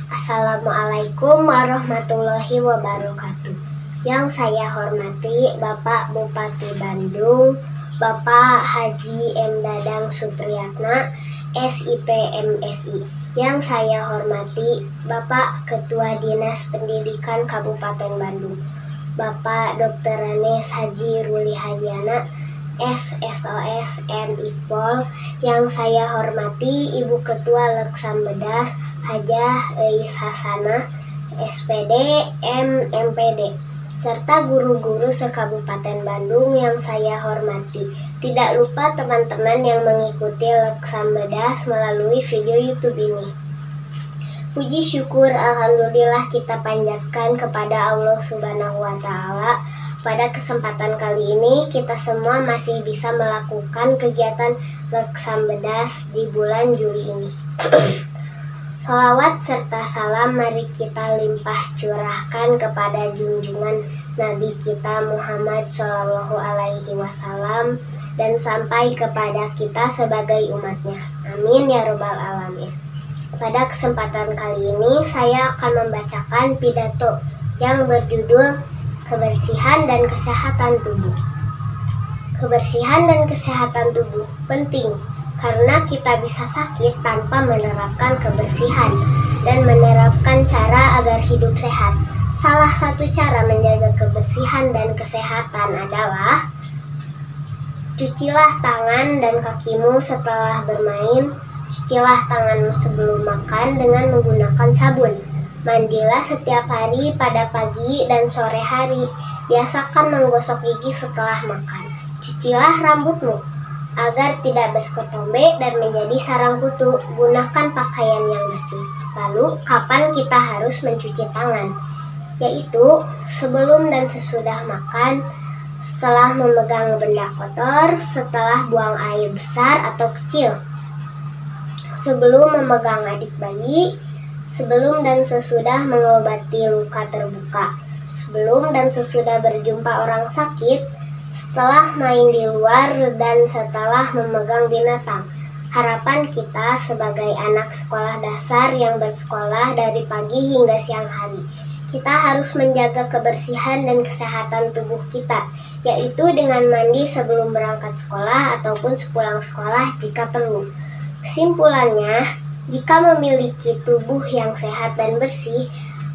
Assalamualaikum warahmatullahi wabarakatuh. Yang saya hormati Bapak Bupati Bandung, Bapak Haji M. Dadang Supriyatna, SIP MSI. Yang saya hormati Bapak Ketua Dinas Pendidikan Kabupaten Bandung, Bapak Dr. Ranes Haji Ruli Hadiana, SSOS MIPOL. Yang saya hormati Ibu Ketua Leksam Bedas Hajah Eis Hasanah, SPD MMPD, serta guru-guru se-Kabupaten Bandung yang saya hormati. Tidak lupa teman-teman yang mengikuti Leksam Bedas melalui video YouTube ini. Puji syukur alhamdulillah kita panjatkan kepada Allah Subhanahu wa Ta'ala. Pada kesempatan kali ini kita semua masih bisa melakukan kegiatan Leksam Bedas di bulan Juli ini. Salawat serta salam mari kita limpah curahkan kepada junjungan Nabi kita Muhammad Shallallahu Alaihi Wasallam dan sampai kepada kita sebagai umatnya. Amin ya robbal alamin. Pada kesempatan kali ini saya akan membacakan pidato yang berjudul Kebersihan dan Kesehatan Tubuh. Kebersihan dan kesehatan tubuh penting karena kita bisa sakit tanpa menerapkan kebersihan dan menerapkan cara agar hidup sehat. Salah satu cara menjaga kebersihan dan kesehatan adalah cucilah tangan dan kakimu setelah bermain, cucilah tanganmu sebelum makan dengan menggunakan sabun. Mandilah setiap hari pada pagi dan sore hari. Biasakan menggosok gigi setelah makan. Cucilah rambutmu agar tidak berketombe dan menjadi sarang kutu. Gunakan pakaian yang bersih. Lalu, kapan kita harus mencuci tangan? Yaitu sebelum dan sesudah makan, setelah memegang benda kotor, setelah buang air besar atau kecil, sebelum memegang adik bayi, sebelum dan sesudah mengobati luka terbuka, sebelum dan sesudah berjumpa orang sakit, setelah main di luar, dan setelah memegang binatang. Harapan kita sebagai anak sekolah dasar yang bersekolah dari pagi hingga siang hari, kita harus menjaga kebersihan dan kesehatan tubuh kita, yaitu dengan mandi sebelum berangkat sekolah ataupun sepulang sekolah jika perlu. Kesimpulannya, jika memiliki tubuh yang sehat dan bersih,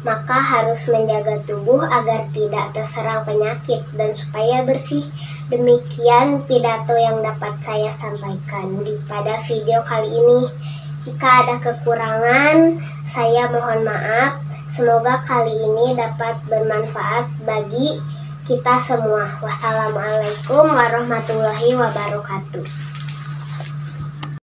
maka harus menjaga tubuh agar tidak terserang penyakit dan supaya bersih. Demikian pidato yang dapat saya sampaikan pada video kali ini. Jika ada kekurangan, saya mohon maaf. Semoga kali ini dapat bermanfaat bagi kita semua. Wassalamualaikum warahmatullahi wabarakatuh.